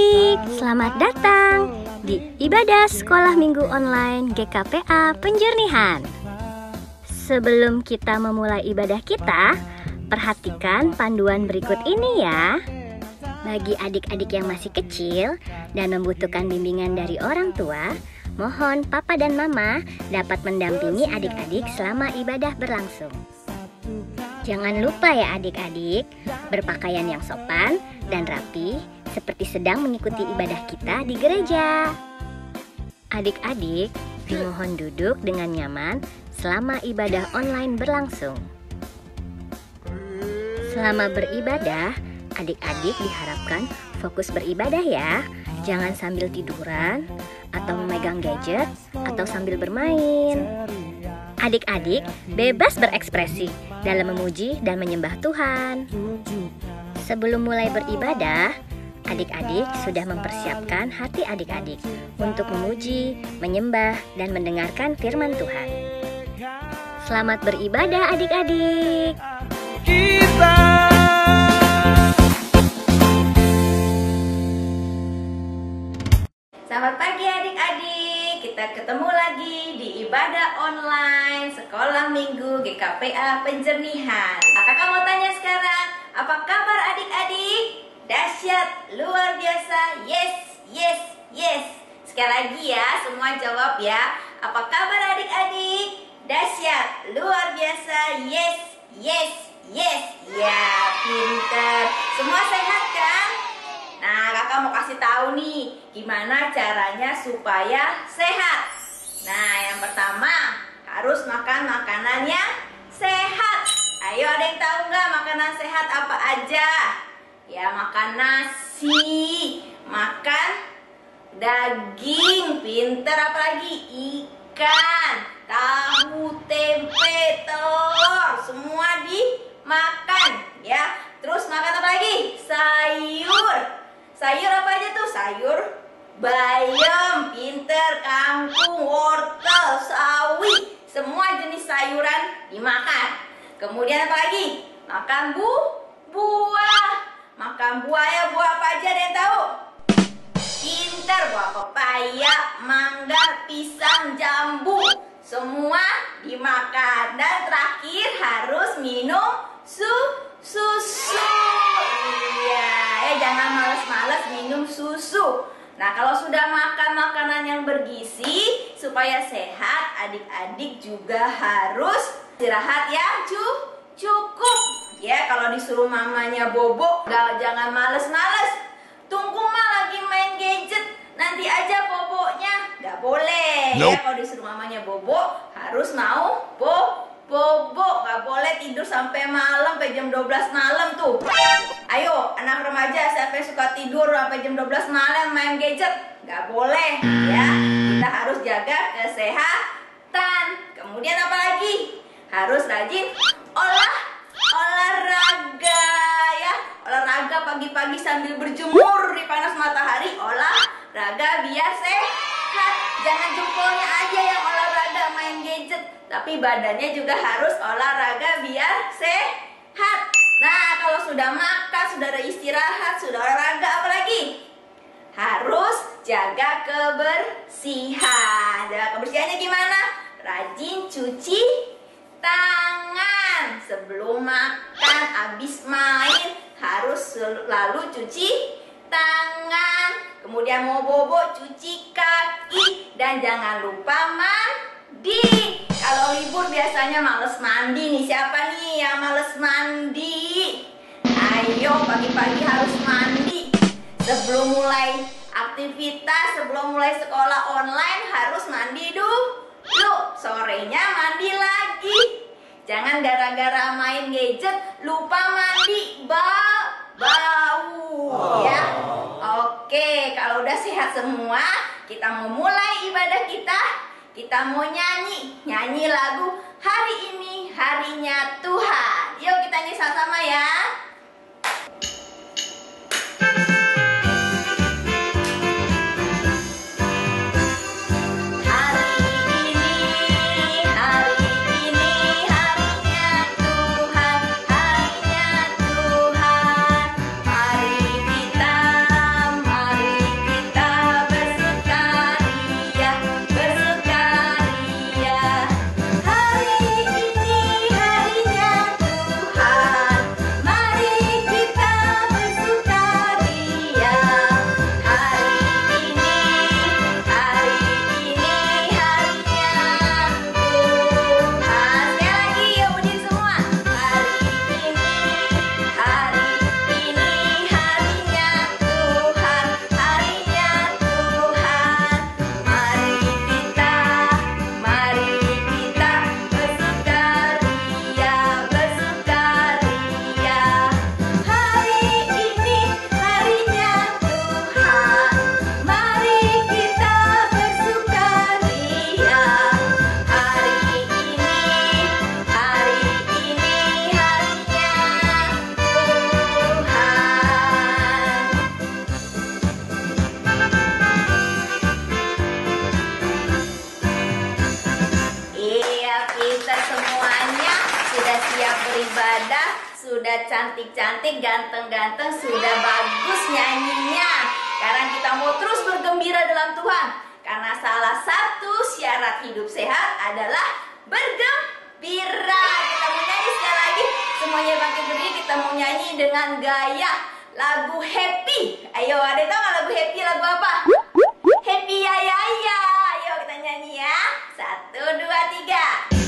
adik-adik, selamat datang di Ibadah Sekolah Minggu Online GKPA Penjernihan. Sebelum kita memulai ibadah kita, perhatikan panduan berikut ini ya. Bagi adik-adik yang masih kecil dan membutuhkan bimbingan dari orang tua, mohon papa dan mama dapat mendampingi adik-adik selama ibadah berlangsung. Jangan lupa ya adik-adik, berpakaian yang sopan dan rapi seperti sedang mengikuti ibadah kita di gereja. Adik-adik dimohon duduk dengan nyaman selama ibadah online berlangsung. Selama beribadah, adik-adik diharapkan fokus beribadah ya. Jangan sambil tiduran atau memegang gadget atau sambil bermain. Adik-adik bebas berekspresi dalam memuji dan menyembah Tuhan. Sebelum mulai beribadah, adik-adik sudah mempersiapkan hati adik-adik untuk memuji, menyembah, dan mendengarkan firman Tuhan. Selamat beribadah adik-adik. Selamat pagi adik-adik, kita ketemu lagi di ibadah online Sekolah Minggu GKPA Penjernihan. Kakak mau tanya sekarang, apa kabar adik-adik? Dahsyat, luar biasa, yes, yes, yes. Sekali lagi ya, semua jawab ya. Apa kabar adik-adik? Dahsyat, luar biasa, yes, yes, yes. Ya, pinter. Semua sehat kan? Nah, kakak mau kasih tahu nih, gimana caranya supaya sehat. Nah, yang pertama, harus makan makanan yang sehat. Ayo, ada yang tahu nggak makanan sehat apa aja? Ya, makan nasi, makan daging, pinter, apalagi ikan, tahu, tempe, telur, semua dimakan ya. Terus makan apa lagi? Sayur. Sayur apa aja tuh? Sayur bayam, pinter, kangkung, wortel, sawi, semua jenis sayuran dimakan. Kemudian apa lagi? Makan buah. Makan buah ya, buah apa aja ada yang tahu? Pinter, buah pepaya, mangga, pisang, jambu, semua dimakan. Dan terakhir harus minum susu. Iya, jangan males-males minum susu. Nah, kalau sudah makan makanan yang bergizi supaya sehat, adik-adik juga harus istirahat yang cukup. Ya, kalau disuruh mamanya bobo, jangan males-males. Tunggu mah lagi main gadget, nanti aja bobonya. Gak boleh. Nope. Ya, kalau disuruh mamanya bobo, harus mau bobo, gak boleh tidur sampai malam, sampai jam 12 malam tuh. Ayo, anak remaja siapa yang suka tidur sampai jam 12 malam main gadget? Gak boleh ya, kita harus jaga kesehatan. Kemudian apa lagi? Harus rajin olahraga ya. Olahraga pagi-pagi sambil berjemur di panas matahari, olahraga biar sehat. Jangan jempolnya aja yang olahraga main gadget, tapi badannya juga harus olahraga biar sehat. Nah, kalau sudah makan, sudah ada istirahat, sudah olahraga, apa lagi? Harus jaga kebersihan. Jaga kebersihannya gimana? Rajin cuci tangan. Sebelum makan, habis main, harus selalu cuci tangan. Kemudian mau bobo, cuci kaki. Dan jangan lupa mandi. Kalau libur biasanya males mandi nih. Siapa nih yang males mandi? Ayo, pagi-pagi harus mandi. Sebelum mulai aktivitas, sebelum mulai sekolah online, harus mandi dulu. Sorenya mandi lagi. Jangan gara-gara main gadget lupa mandi, bau ya. Oke, kalau udah sehat semua, kita mau mulai ibadah kita. Kita mau nyanyi lagu Hari Ini Harinya Tuhan. Yuk kita nyanyi sama-sama ya. Mari kita sudah cantik-cantik, ganteng-ganteng, sudah bagus nyanyinya. Sekarang kita mau terus bergembira dalam Tuhan. Karena salah satu syarat hidup sehat adalah bergembira. Kita mau nyanyi sekali lagi. Semuanya bangkit berdiri, kita mau nyanyi dengan gaya lagu happy. Ayo, ada yang tahu nggak lagu happy lagu apa? Happy ya ya ya. Ayo kita nyanyi ya. 1, 2, 3.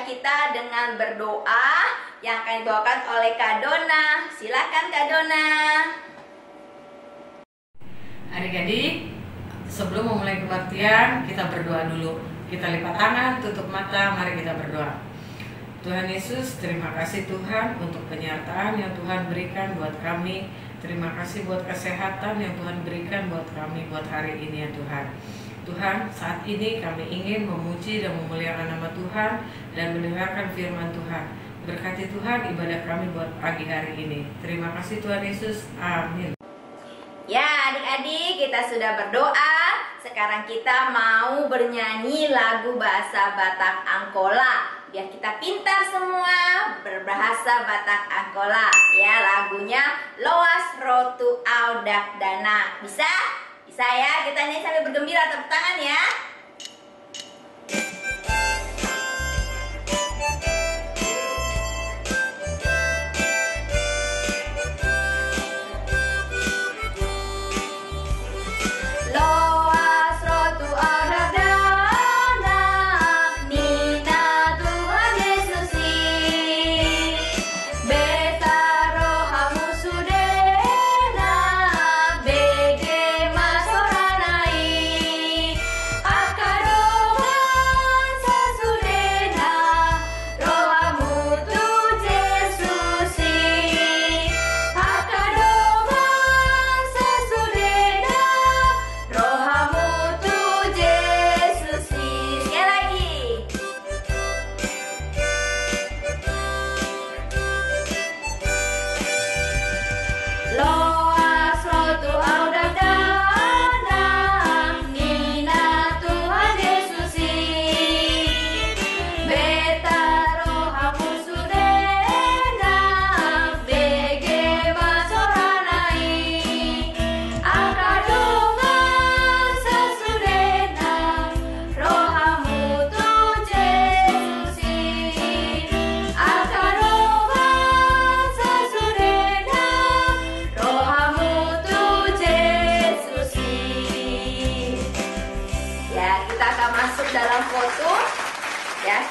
Kita dengan berdoa yang akan dibawakan oleh Kak Dona. Silakan Kak Dona. Adik-adik, sebelum memulai kebaktian, kita berdoa dulu. Kita lipat tangan, tutup mata, mari kita berdoa. Tuhan Yesus, terima kasih Tuhan untuk penyertaan yang Tuhan berikan buat kami. Terima kasih buat kesehatan yang Tuhan berikan buat kami buat hari ini ya Tuhan. Tuhan, saat ini kami ingin memuji dan memuliakan nama Tuhan dan mendengarkan firman Tuhan. Berkati Tuhan ibadah kami buat pagi hari ini. Terima kasih Tuhan Yesus. Amin. Ya adik-adik, kita sudah berdoa. Sekarang kita mau bernyanyi lagu bahasa Batak Angkola. Biar kita pintar semua berbahasa Batak Angkola. Ya, lagunya Loas Rotu Audak Dana. Bisa? Bisa ya, kita nyanyi sambil bergembira, tepuk tangan ya. Loas rotu audak dana, Nina Tuhan Yesusi, beta rohamu sudena, bege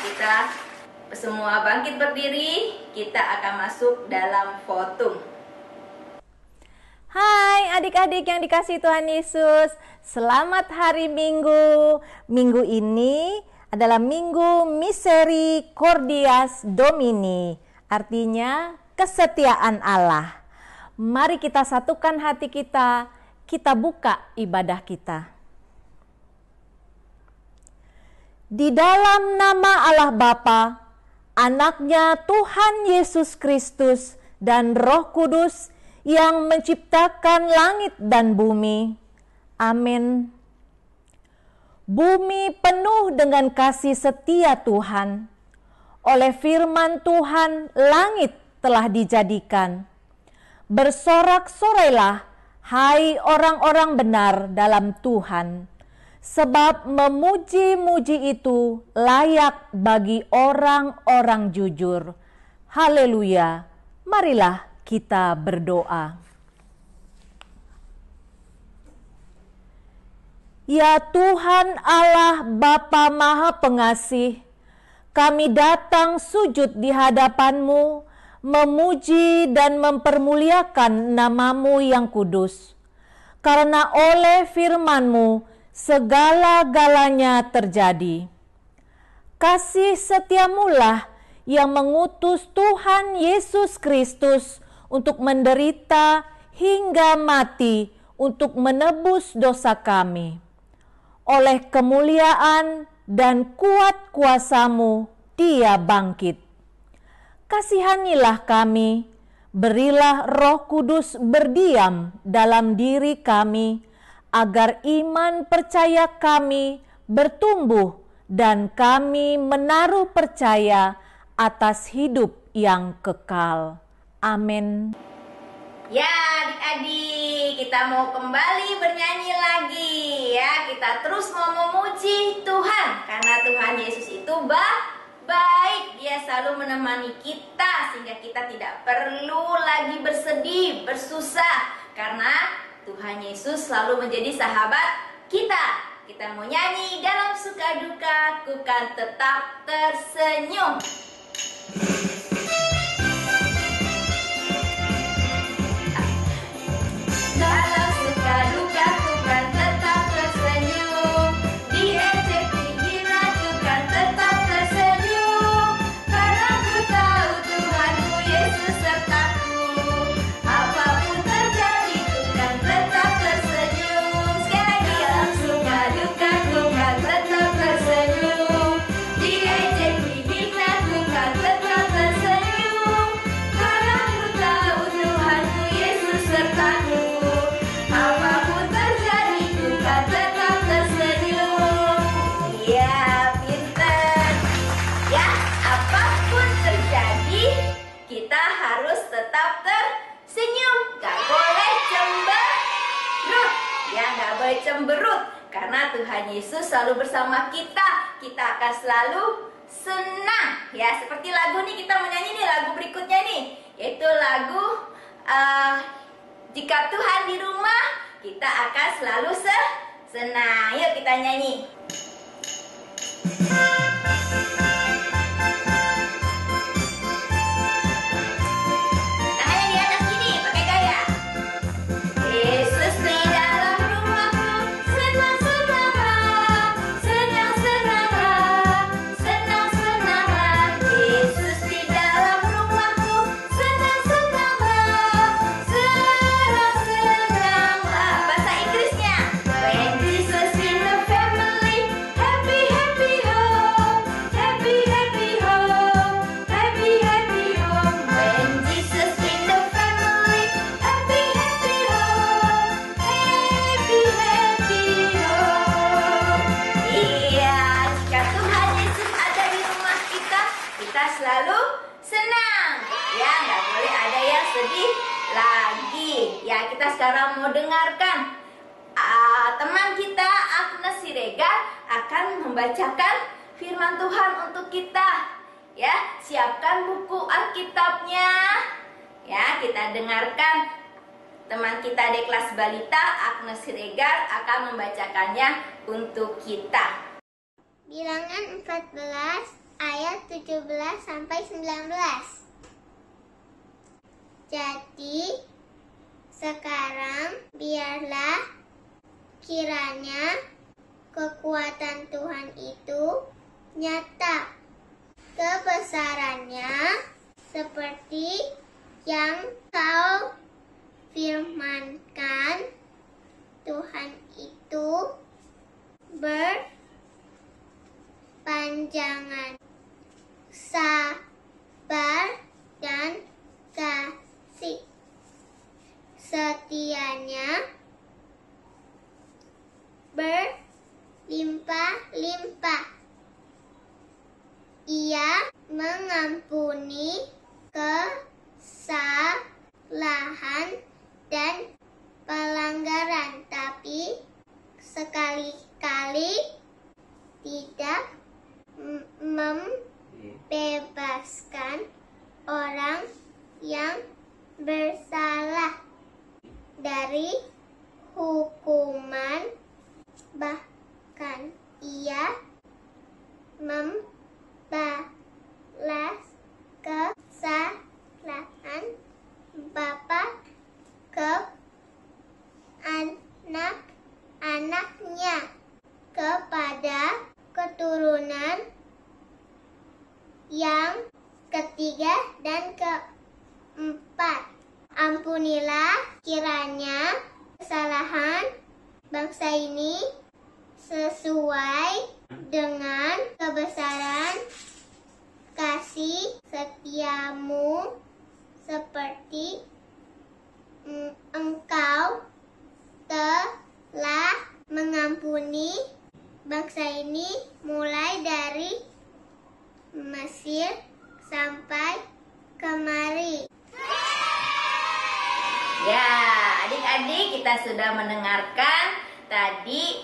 kita semua bangkit berdiri, kita akan masuk dalam fotum. Hai adik-adik yang dikasihi Tuhan Yesus, selamat hari Minggu. Minggu ini adalah Minggu Misericordias Domini, artinya kesetiaan Allah. Mari kita satukan hati kita buka ibadah kita. Di dalam nama Allah Bapa, Anaknya Tuhan Yesus Kristus dan Roh Kudus yang menciptakan langit dan bumi. Amin. Bumi penuh dengan kasih setia Tuhan. Oleh firman Tuhan, langit telah dijadikan. Bersorak-sorailah, hai orang-orang benar dalam Tuhan. Sebab memuji-muji itu layak bagi orang-orang jujur. Haleluya. Marilah kita berdoa. Ya Tuhan Allah Bapa Maha Pengasih, kami datang sujud di hadapan-Mu, memuji dan mempermuliakan nama-Mu yang kudus. Karena oleh firman-Mu segala-galanya terjadi. Kasih setiamu-lah yang mengutus Tuhan Yesus Kristus untuk menderita hingga mati untuk menebus dosa kami. Oleh kemuliaan dan kuat kuasa-Mu, Dia bangkit. Kasihanilah kami, berilah Roh Kudus berdiam dalam diri kami, agar iman percaya kami bertumbuh dan kami menaruh percaya atas hidup yang kekal. Amin. Ya adik-adik, kita mau kembali bernyanyi lagi ya. Kita terus mau memuji Tuhan, karena Tuhan Yesus itu baik. Dia selalu menemani kita sehingga kita tidak perlu lagi bersedih, bersusah, karena Tuhan Yesus selalu menjadi sahabat kita. Kita mau nyanyi, dalam suka duka ku kan tetap tersenyum. Dalam suka duka ku kan tetap tersenyum, diejek dihina ku kan tetap tersenyum, karena ku tahu Tuhanku Yesus sertaku. Apapun terjadi ku kan tetap tersenyum. Sekali lagi, dalam suka duka ku kan tetap tersenyum, diejek dihina ku kan tetap tersenyum, karena ku tahu Tuhanku Yesus sertaku. Apapun terjadi ku kan tetap tersenyum. Ya, pinter. Ya, apapun terjadi kita harus tetap tersenyum. Gak boleh cemberut. Ya, gak boleh cemberut, karena Tuhan Yesus selalu bersama kita. Kita akan selalu senang. Ya, seperti lagu nih, kita menyanyi nih lagu berikutnya nih, yaitu lagu Jika Tuhan di rumah, kita akan selalu senang. Yuk kita nyanyi. Tangannya di atas gini, pakai gaya. Yesus di dalam rumahku, senang-senanglah, senang-senanglah, senang-senanglah. Yesus di dalam rumahku, senang-senanglah, senang-senanglah. Bahasa Inggrisnya, when Jesus in the family, happy happy home, happy happy home, happy happy home. When Jesus in the family, happy happy home, happy happy home. Iya, jika Tuhan Yesus ada di rumah kita selalu senang. Ya, nggak boleh ada yang sedih lagi. Ya, kita sekarang mau dengarkan teman kita Agnes Siregar akan membacakan firman Tuhan untuk kita. Ya, siapkan buku Alkitabnya. Ya, kita dengarkan teman kita di kelas balita Agnes Siregar akan membacakannya untuk kita. Bilangan 14 ayat 17 sampai 19. Jadi sekarang biarlah kiranya kekuatan Tuhan itu nyata, kebesarannya seperti yang kau firmankan. Tuhan itu berpanjangan, sabar dan kasih. Setianya berlimpah-limpah. Ia mengampuni kesalahan dan pelanggaran, tapi sekali-kali tidak membebaskan orang yang bersalah dari hukuman, bahkan ia balas kesalahan bapa ke anak-anaknya kepada keturunan yang ketiga dan keempat. Ampunilah kiranya kesalahan bangsa ini sesuai dengan kebesaran kasih setiamu seperti Engkau telah mengampuni bangsa ini mulai dari Mesir sampai kemari. Ya, adik-adik, kita sudah mendengarkan tadi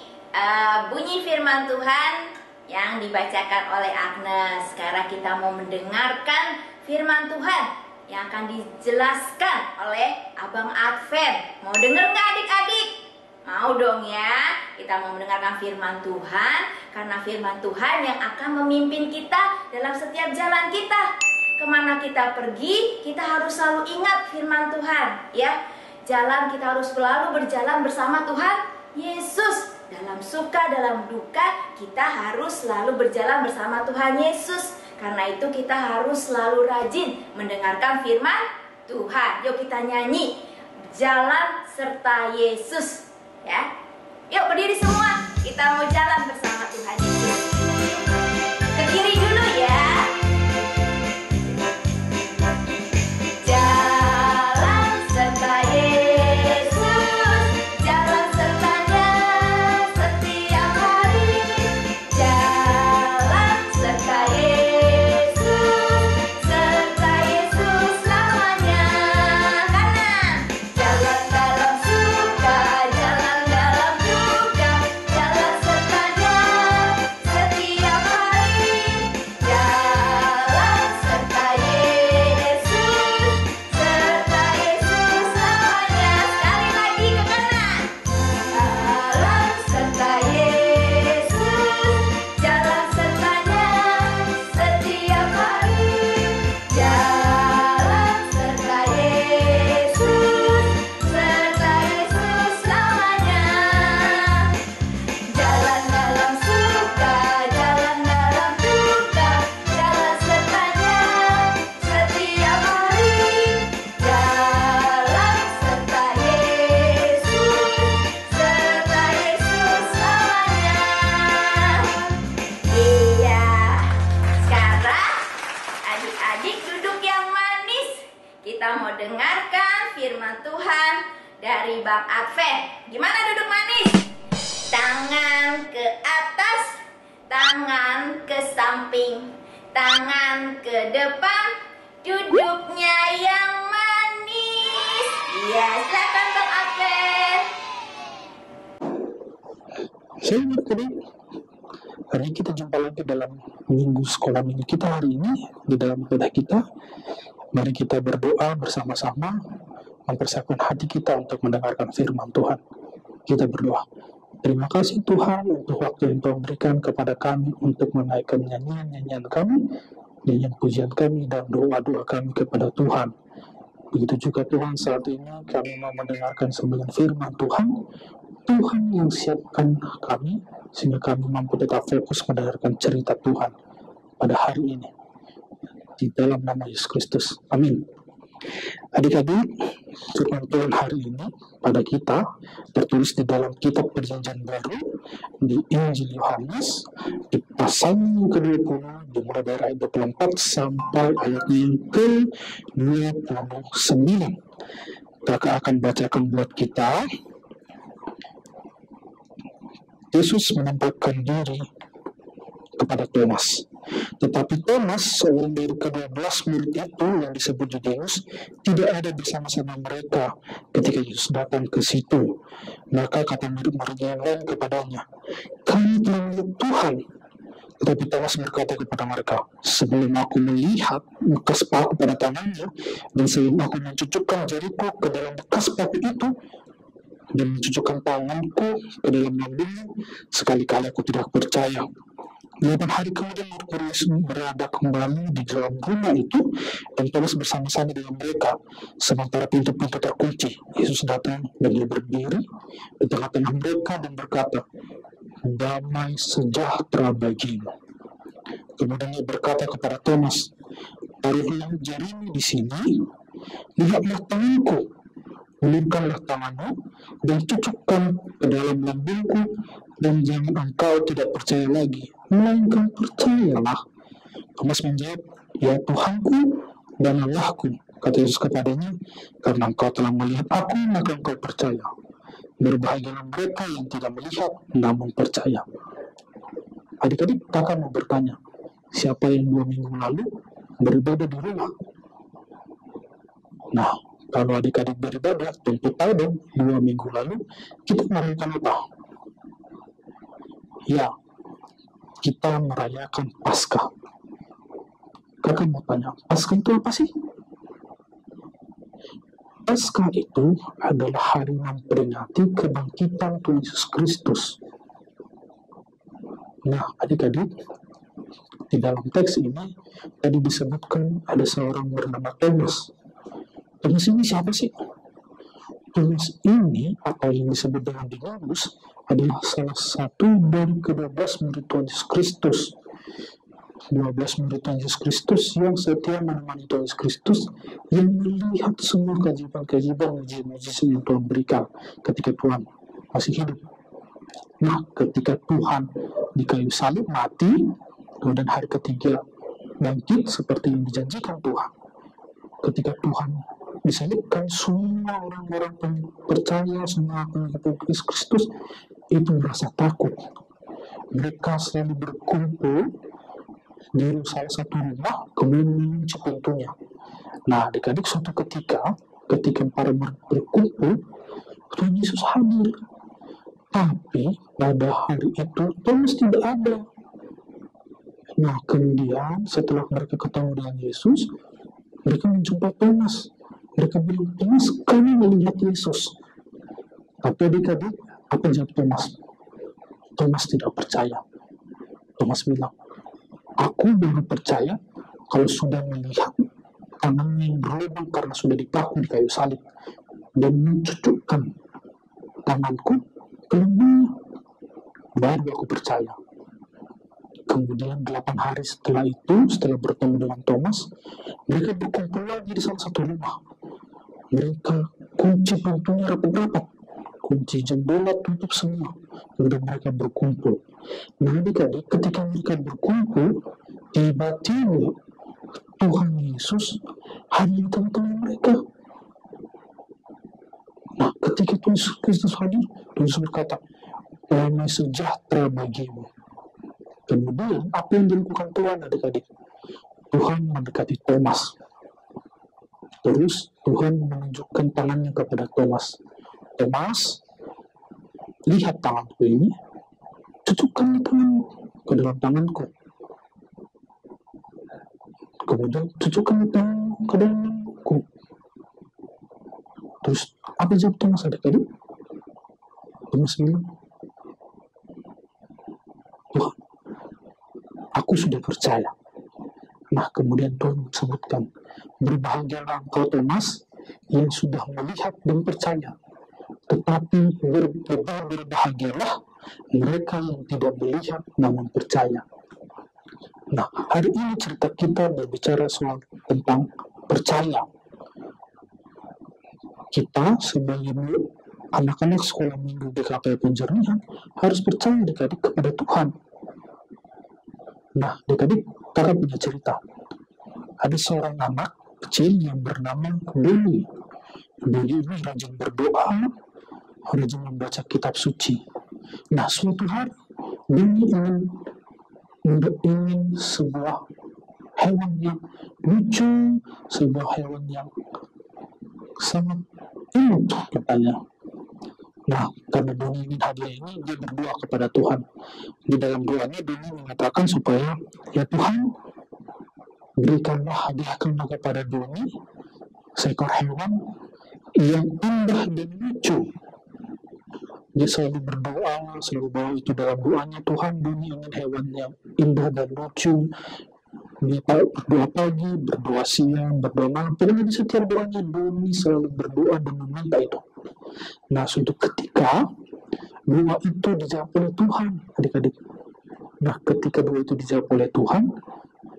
bunyi firman Tuhan yang dibacakan oleh Agnes. Sekarang kita mau mendengarkan firman Tuhan yang akan dijelaskan oleh Abang Advent. Mau denger nggak adik-adik? Mau dong ya. Kita mau mendengarkan firman Tuhan, karena firman Tuhan yang akan memimpin kita dalam setiap jalan kita. Kemana kita pergi, kita harus selalu ingat firman Tuhan, ya. Jalan kita harus selalu berjalan bersama Tuhan Yesus. Dalam suka, dalam duka, kita harus selalu berjalan bersama Tuhan Yesus. Karena itu kita harus selalu rajin mendengarkan firman Tuhan. Yuk kita nyanyi, jalan serta Yesus, ya. Yuk berdiri semua, kita mau jalan bersama Tuhan Yesus. Ke kiri dulu ya. Kita mau dengarkan firman Tuhan dari Bang Advent. Gimana duduk manis? Tangan ke atas, tangan ke samping, tangan ke depan, duduknya yang manis. Iya, silakan Bang Advent. Selamat pagi. Hari ini kita jumpa lagi dalam minggu sekolah minggu kita hari ini. Di dalam ibadah kita, mari kita berdoa bersama-sama, mempersiapkan hati kita untuk mendengarkan firman Tuhan. Kita berdoa. Terima kasih Tuhan untuk waktu yang Tuhan berikan kepada kami untuk menaikkan nyanyian-nyanyian kami, nyanyian pujian kami, dan doa-doa kami kepada Tuhan. Begitu juga Tuhan, saat ini kami mau mendengarkan sembilan firman Tuhan. Tuhan yang siapkan kami, sehingga kami mampu tetap fokus mendengarkan cerita Tuhan pada hari ini. Di dalam nama Yesus Kristus. Amin. Adik-adik, firman Tuhan hari ini pada kita tertulis di dalam kitab Perjanjian Baru di Injil Yohanes di pasal yang ke-20 dimulai dari ayat 24 sampai ayat yang ke-29. Kakak akan bacakan buat kita. Yesus menampakkan diri kepada Thomas. Tetapi Thomas, seorang dari ke-12 murid itu yang disebut Didimus, tidak ada bersama-sama mereka ketika Yesus datang ke situ. Maka kata murid-murid yang lain kepadanya, "Kami telah melihat Tuhan." Tetapi Thomas berkata kepada mereka, "Sebelum aku melihat bekas paku pada tangannya, dan sebelum aku mencucukkan jariku ke dalam bekas paku itu, dan mencucukkan tanganku ke dalam lambungmu, sekali-kali aku tidak percaya." 8 hari kemudian murid-murid Yesus berada kembali di dalam rumah itu dan Thomas bersama-sama dengan mereka sementara pintu-pintu terkunci. Yesus datang dan dia berdiri di tengah-tengah mereka dan berkata, "Damai sejahtera bagimu." Kemudian dia berkata kepada Thomas, "Taruhlah jarimu di sini, lihatlah tanganku, ulurkanlah tanganmu dan cucukkan ke dalam lambungku, dan jangan engkau tidak percaya lagi, melainkan percayalah." Thomas menjawab, "Ya Tuhanku dan Allahku." Kata Yesus kepadanya, "Karena engkau telah melihat aku, maka engkau percaya. Berbahagialah mereka yang tidak melihat namun percaya." Adik-adik, kakak mau bertanya, siapa yang 2 minggu lalu beribadah di rumah? Nah, kalau adik-adik beribadah, tentu tahu dong 2 minggu lalu kita merayakan apa? Ya, kita merayakan Paskah. Kakak mau tanya, Paskah itu apa sih? Paskah itu adalah hari memperingati kebangkitan Tuhan Yesus Kristus. Nah, adik-adik, di dalam teks ini tadi disebutkan ada seorang bernama Thomas. Thomas ini siapa sih? Thomas ini, atau yang disebut dengan Didymus, adalah salah satu dari ke-12 murid Tuhan Yesus Kristus. 12 murid Tuhan Yesus Kristus yang setia menemani Tuhan Yesus Kristus, yang melihat semua keajaiban-keajaiban, mujizat yang Tuhan berikan ketika Tuhan masih hidup. Nah, ketika Tuhan di kayu salib mati, kemudian hari ketiga bangkit seperti yang dijanjikan Tuhan. Ketika Tuhan disalibkan, semua orang-orang percaya, semua pengikut Yesus Kristus itu merasa takut. Mereka selalu berkumpul di salah satu rumah, kemudian mengunci pintunya. Nah, adik-adik, suatu ketika para murid berkumpul, Tuhan Yesus hadir. Tapi pada hari itu Thomas tidak ada. Nah, kemudian setelah mereka ketemu dengan Yesus, mereka menjumpai Thomas. Mereka bilang, "Thomas, kami melihat Yesus." Tapi adik-adik, apa jawab Thomas? Thomas tidak percaya. Thomas bilang, "Aku baru percaya kalau sudah melihat tangannya yang berlubang karena sudah dipaku di kayu salib, dan mencucukkan tanganku ke lambungnya, baru aku percaya." Kemudian 8 hari setelah itu, setelah bertemu dengan Thomas, mereka berkumpul lagi di salah satu rumah. Mereka kunci pintunya rapat-rapat, kunci jendela tutup semua, kemudian mereka berkumpul. Nah, adik-adik, ketika mereka berkumpul, tiba-tiba Tuhan Yesus hadir di tengah-tengah mereka. Nah, ketika Tuhan Yesus Kristus hadir, Tuhan Yesus berkata, "Damai sejahtera bagimu." Kemudian, apa yang dilakukan Tuhan, adik-adik? Tuhan mendekati Thomas. Terus, Tuhan menunjukkan tangannya kepada Thomas. "Thomas, lihat tanganku ini, cucukkan tanganmu ke dalam tanganku. Kemudian, cucukkan tanganmu ke dalam tanganku." Terus, apa jawab Thomas, adik-adik? Thomas bilang, "Tuhan, aku sudah percaya." Nah, kemudian Tuhan sebutkan, "Berbahagialah engkau Thomas yang sudah melihat dan percaya. Tetapi berbahagialah mereka yang tidak melihat namun percaya." Nah, hari ini cerita kita berbicara soal tentang percaya. Kita sebagai anak-anak sekolah minggu GKP Penjernihan harus percaya adik-adik kepada Tuhan. Nah, adik-adik, kakak punya cerita. Ada seorang anak kecil yang bernama Doni. Doni ini rajin berdoa, rajin membaca kitab suci. Nah, suatu hari Doni ingin sebuah hewan yang lucu, sebuah hewan yang sangat imut katanya. Nah, karena Doni ingin hadiah ini, dia berdoa kepada Tuhan. Di dalam doanya, Doni mengatakan supaya, "Ya Tuhan, berikanlah hadiahkanlah kepada Doni seekor hewan yang indah dan lucu." Dia selalu berdoa, selalu bawa itu dalam doanya. Tuhan, Doni ingin hewan yang indah dan lucu. Dia berdoa pagi, berdoa siang, berdoa malam. Pokoknya di setiap doanya Doni selalu berdoa dan meminta itu. Nah, suatu ketika doa itu dijawab oleh Tuhan, adik-adik. Nah, ketika doa itu dijawab oleh Tuhan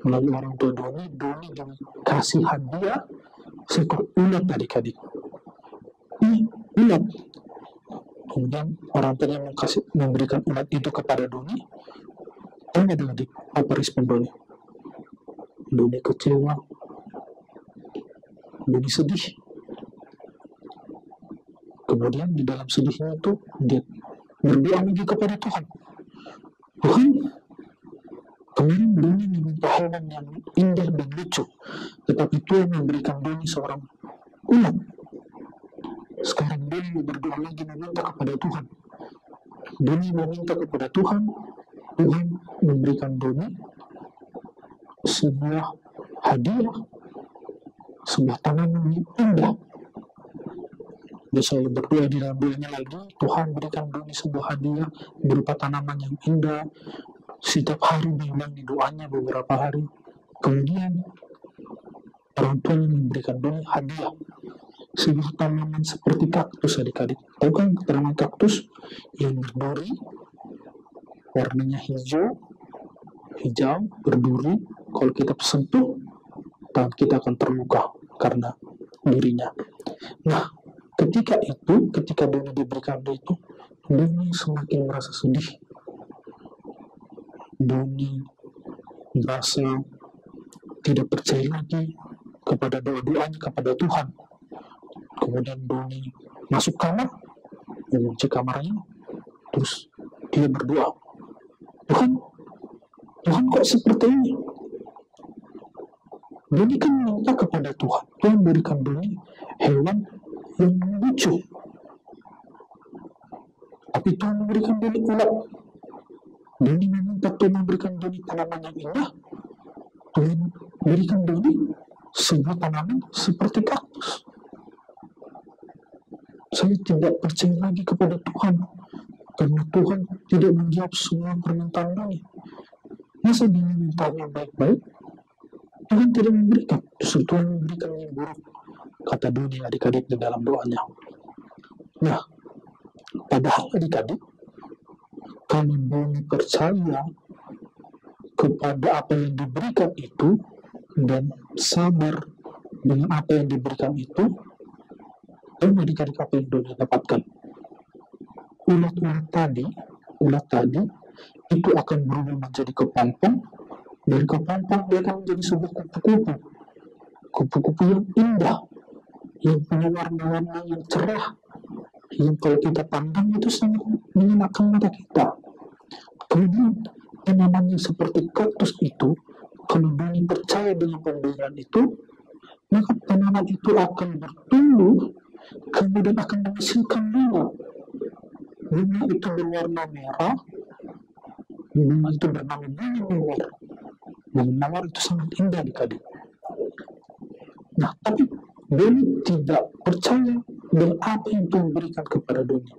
melalui orang tua Doni dikasih hadiah seekor ulat, adik-adik. Ulat. Kemudian orang tuanya memberikan ulat itu kepada Doni. Tanya adik-adik, apa respon Doni? Doni kecewa. Doni sedih. Kemudian di dalam sedihnya itu dia berdoa lagi kepada Tuhan. Tuhan, kemarin Doni meminta hewan yang indah dan lucu, tetapi Tuhan memberikan Doni seorang ulat. Sekarang Doni berdoa lagi meminta kepada Tuhan. Doni meminta kepada Tuhan. Tuhan memberikan Doni sebuah hadiah, sebuah tanaman yang indah. Dia selalu berdoa di dalam doanya lagi. Tuhan berikan Doni sebuah hadiah berupa tanaman yang indah. Setiap hari diulangi doanya beberapa hari. Kemudian orang tuanya memberikan Doni hadiah sebuah tanaman seperti kaktus, adik-adik. Tahu kan tanaman kaktus yang berduri, warnanya hijau, berduri. Kalau kita sentuh, tangan kita akan terluka karena durinya. Nah, ketika Doni diberikan itu, Doni semakin merasa sedih. Doni merasa tidak percaya lagi kepada doa-doanya kepada Tuhan. Kemudian Doni masuk kamar, mengunci kamarnya, terus dia berdoa, Tuhan kok seperti ini? Doni kan minta kepada Tuhan. Tuhan berikan Doni hewan yang lucu. Tapi Tuhan memberikan Doni ulat. Doni meminta Tuhan memberikan Doni tanaman yang indah. Tuhan berikan Doni sebuah tanaman seperti kaktus. Saya tidak percaya lagi kepada Tuhan, karena Tuhan tidak menjawab semua permintaan Doni. Masa dia memintanya baik-baik, Tuhan tidak memberikan, justru Tuhan memberikan yang buruk, kata Doni adik-adik di dalam doanya. Nah, padahal adik-adik, kalau Doni percaya kepada apa yang diberikan itu, dan sabar dengan apa yang diberikan itu, dan adik-adik apa yang Doni dapatkan? Ulat tadi itu akan berubah menjadi kepompong. Dari kepompong dia akan menjadi sebuah kupu-kupu yang indah, yang punya warna-warna yang cerah, yang kalau kita pandang itu sangat menyenangkan mata kita. Kemudian tanaman yang seperti kaktus itu, kalau Doni percaya dengan pemberian itu, maka tanaman itu akan bertumbuh, kemudian akan menghasilkan bunga. Bunga itu berwarna merah, bunga itu bernama bunga mawar. Bunga mawar itu sangat indah adik-adik. Nah, tapi Doni tidak percaya dengan apa yang Tuhan berikan kepada Doni.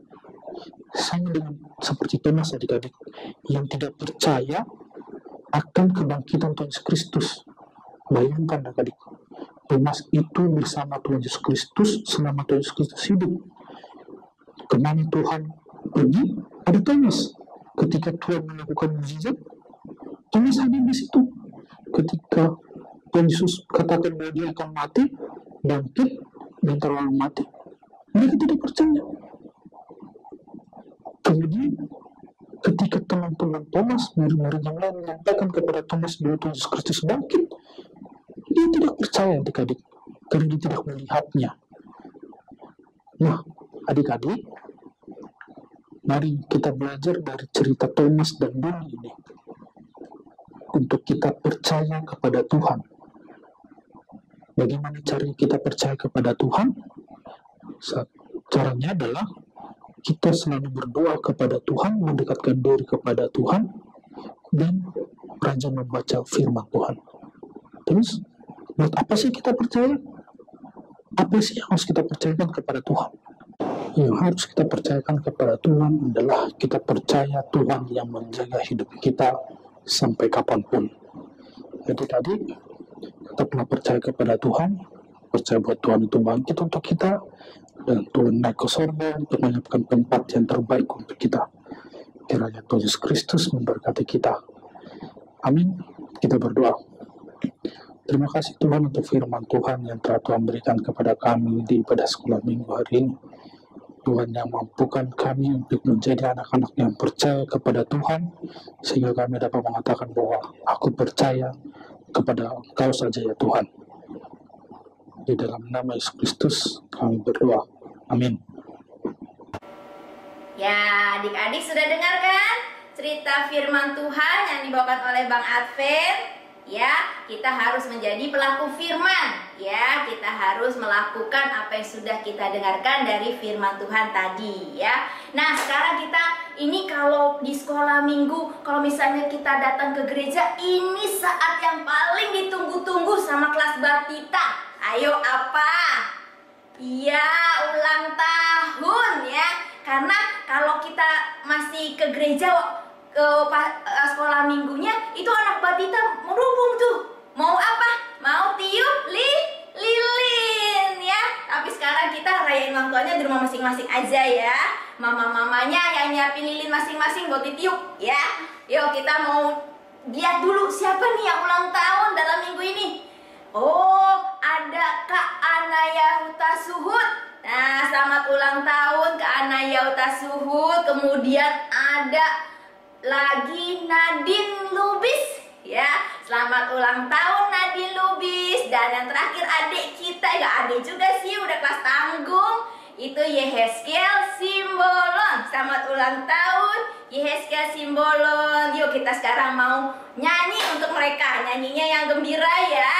Sama dengan seperti Thomas adik-adik, yang tidak percaya akan kebangkitan Tuhan Yesus Kristus. Bayangkan adik-adik, Thomas itu bersama Tuhan Yesus Kristus selama Tuhan Yesus Kristus hidup. Kemana Tuhan pergi, ada Thomas. Ketika Tuhan melakukan mukjizat, Thomas ada di situ. Ketika Tuhan Yesus katakan bahwa dia akan mati, bangkit, dan terlalu mati, mereka tidak percaya. Kemudian ketika teman-teman Thomas, murid-murid yang lain menyampaikan kepada Thomas bahwa Tuhan Yesus Kristus bangkit, dia tidak percaya adik-adik, karena dia tidak melihatnya. Nah, adik-adik, mari kita belajar dari cerita Thomas dan Doni ini, untuk kita percaya kepada Tuhan. Bagaimana caranya kita percaya kepada Tuhan? Caranya adalah kita selalu berdoa kepada Tuhan, mendekatkan diri kepada Tuhan, dan rajin membaca firman Tuhan. Terus, buat apa sih kita percaya? Apa sih yang harus kita percayakan kepada Tuhan? Yang harus kita percayakan kepada Tuhan adalah kita percaya Tuhan yang menjaga hidup kita sampai kapanpun. Jadi tadi kita pernah percaya kepada Tuhan, percaya bahwa Tuhan itu bangkit untuk kita, dan Tuhan naik ke surga untuk menyiapkan tempat yang terbaik untuk kita. Kiranya Tuhan Yesus Kristus memberkati kita. Amin. Kita berdoa. Terima kasih Tuhan untuk firman Tuhan yang telah Tuhan berikan kepada kami di ibadah sekolah minggu hari ini. Tuhan yang mampukan kami untuk menjadi anak-anak yang percaya kepada Tuhan, sehingga kami dapat mengatakan bahwa aku percaya kepada Engkau saja ya Tuhan. Di dalam nama Yesus Kristus kami berdoa. Amin. Ya, adik-adik sudah dengar kan cerita firman Tuhan yang dibawakan oleh Bang Advent? Ya, kita harus menjadi pelaku firman. Ya, kita harus melakukan apa yang sudah kita dengarkan dari firman Tuhan tadi. Ya, nah sekarang kita ini kalau di sekolah minggu, kalau misalnya kita datang ke gereja, ini saat yang paling ditunggu-tunggu sama kelas batita. Ayo apa? Iya, ulang tahun ya. Karena kalau kita masih ke gereja ke sekolah minggunya, itu anak batita merubung tuh. Mau apa? Mau tiup lilin ya. Tapi sekarang kita rayain ulang tahunnya di rumah masing-masing aja ya. Mama-mamanya yang nyiapin lilin masing-masing buat ditiup ya. Yuk kita mau lihat dulu siapa nih yang ulang tahun dalam minggu ini. Oh, ada Kak Anaya Huta Suhud. Nah, selamat ulang tahun Kak Anaya Huta Suhud. Kemudian ada lagi Nadine Lubis ya. Selamat ulang tahun Nadine Lubis. Dan yang terakhir adik kita, ya adik juga sih, udah kelas tanggung, itu Yehezkiel Simbolon. Selamat ulang tahun Yehezkiel Simbolon. Yuk kita sekarang mau nyanyi untuk mereka. Nyanyinya yang gembira ya.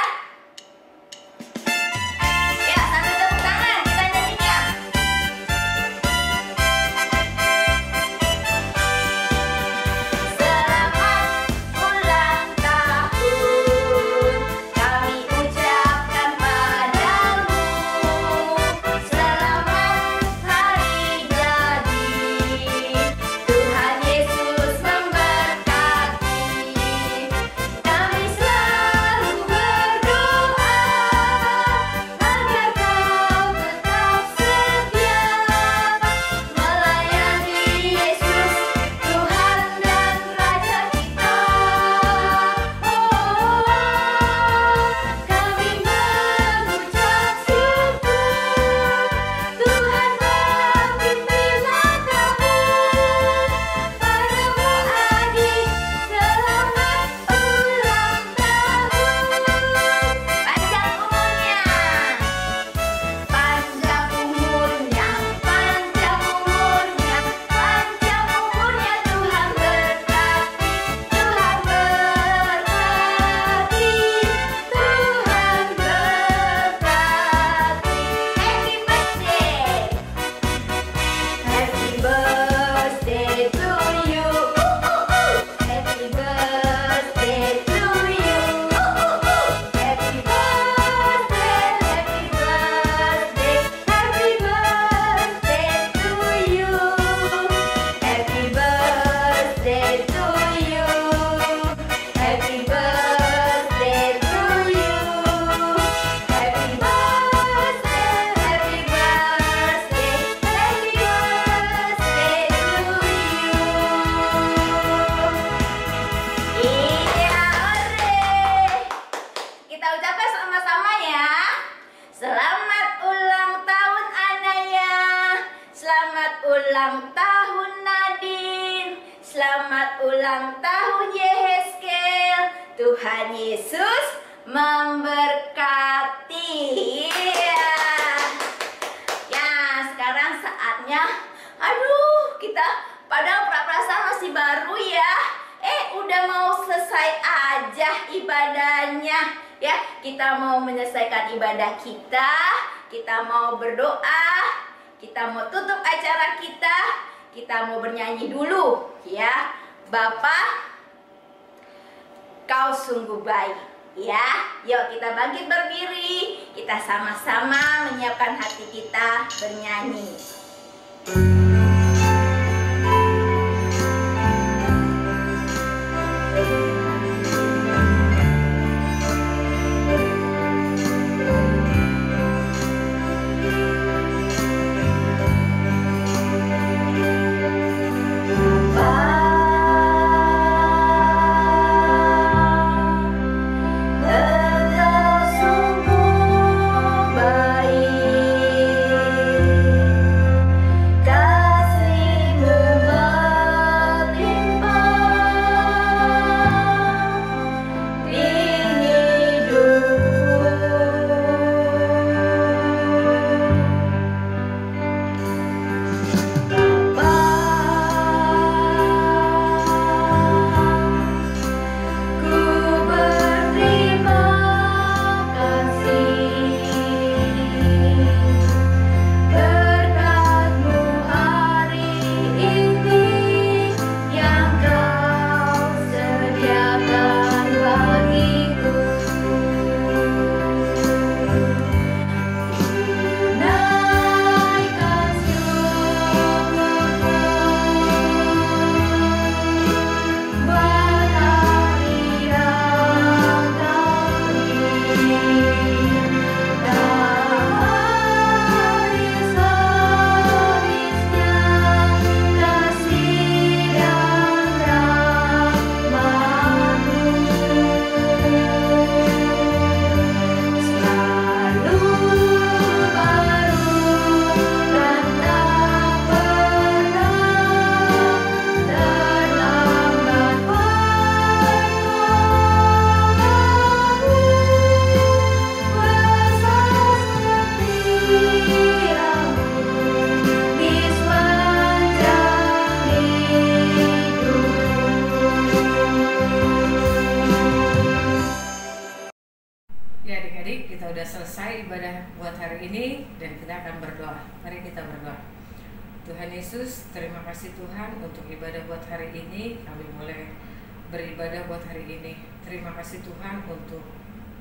ulang tahun Nadine, selamat ulang tahun Yehezkiel. Tuhan Yesus memberkati. Ya, sekarang saatnya, kita padahal perasaan masih baru ya. Udah mau selesai aja ibadahnya. Ya, kita mau menyelesaikan ibadah kita mau berdoa, kita mau tutup acara kita mau bernyanyi dulu ya. Bapa, Kau sungguh baik ya. Yuk kita bangkit berdiri, kita sama-sama menyiapkan hati kita bernyanyi. udah selesai ibadah buat hari ini dan kita akan berdoa. Mari kita berdoa. Tuhan Yesus, terima kasih Tuhan untuk ibadah buat hari ini. Kami boleh beribadah buat hari ini. Terima kasih Tuhan untuk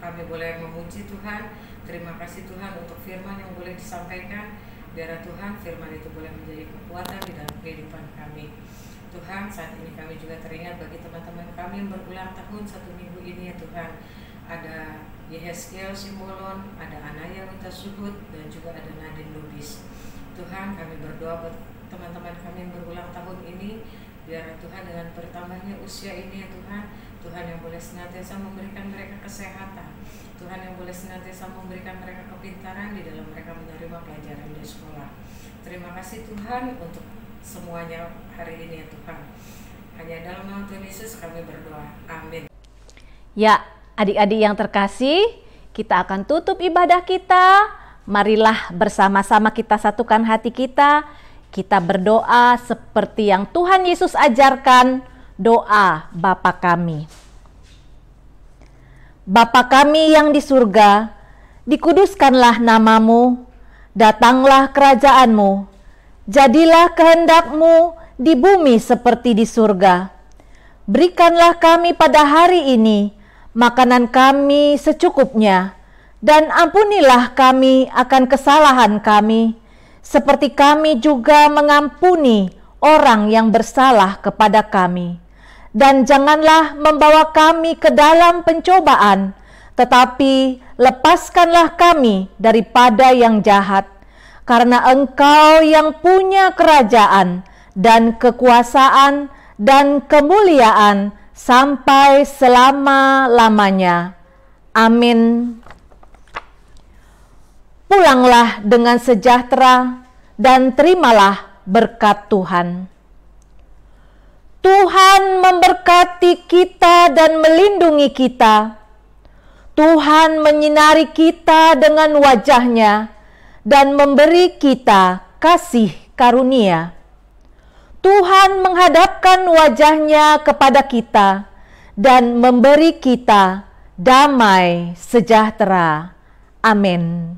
kami boleh memuji Tuhan. Terima kasih Tuhan untuk firman yang boleh disampaikan. Biar Tuhan firman itu boleh menjadi kekuatan di dalam kehidupan kami. Tuhan, saat ini kami juga teringat bagi teman-teman kami yang berulang tahun 1 minggu ini ya Tuhan. Ada Yehezkiel Simbolon, ada Anaya Wita Suhud, dan juga ada Nadine Lubis. Tuhan, kami berdoa buat teman-teman kami yang berulang tahun ini. Biar Tuhan dengan bertambahnya usia ini ya Tuhan, Tuhan yang boleh senantiasa memberikan mereka kesehatan, Tuhan yang boleh senantiasa memberikan mereka kepintaran di dalam mereka menerima pelajaran di sekolah. Terima kasih Tuhan untuk semuanya hari ini ya Tuhan. Hanya dalam nama Tuhan Yesus kami berdoa. Amin. Ya, adik-adik yang terkasih, kita akan tutup ibadah kita. Marilah bersama-sama kita satukan hati kita. Kita berdoa seperti yang Tuhan Yesus ajarkan, doa Bapa kami. Bapa kami yang di surga, dikuduskanlah namamu, datanglah kerajaanmu, jadilah kehendakmu di bumi seperti di surga. Berikanlah kami pada hari ini makanan kami secukupnya, dan ampunilah kami akan kesalahan kami, seperti kami juga mengampuni orang yang bersalah kepada kami. Dan janganlah membawa kami ke dalam pencobaan, tetapi lepaskanlah kami daripada yang jahat. Karena Engkau yang punya kerajaan dan kekuasaan dan kemuliaan sampai selama-lamanya. Amin. Pulanglah dengan sejahtera dan terimalah berkat Tuhan. Tuhan memberkati kita dan melindungi kita. Tuhan menyinari kita dengan wajah-Nya dan memberi kita kasih karunia. Tuhan menghadapkan wajah-Nya kepada kita dan memberi kita damai sejahtera. Amin.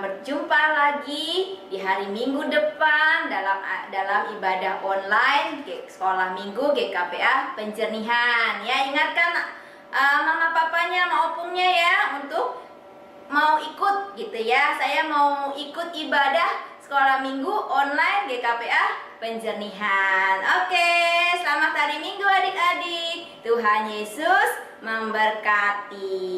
berjumpa lagi di hari Minggu depan dalam ibadah online Sekolah Minggu GKPA Penjernihan. Ya, ingatkan mama papanya sama opungnya ya untuk mau ikut gitu ya. Saya mau ikut ibadah Sekolah Minggu online GKPA Penjernihan. Oke, selamat hari Minggu adik-adik. Tuhan Yesus memberkati.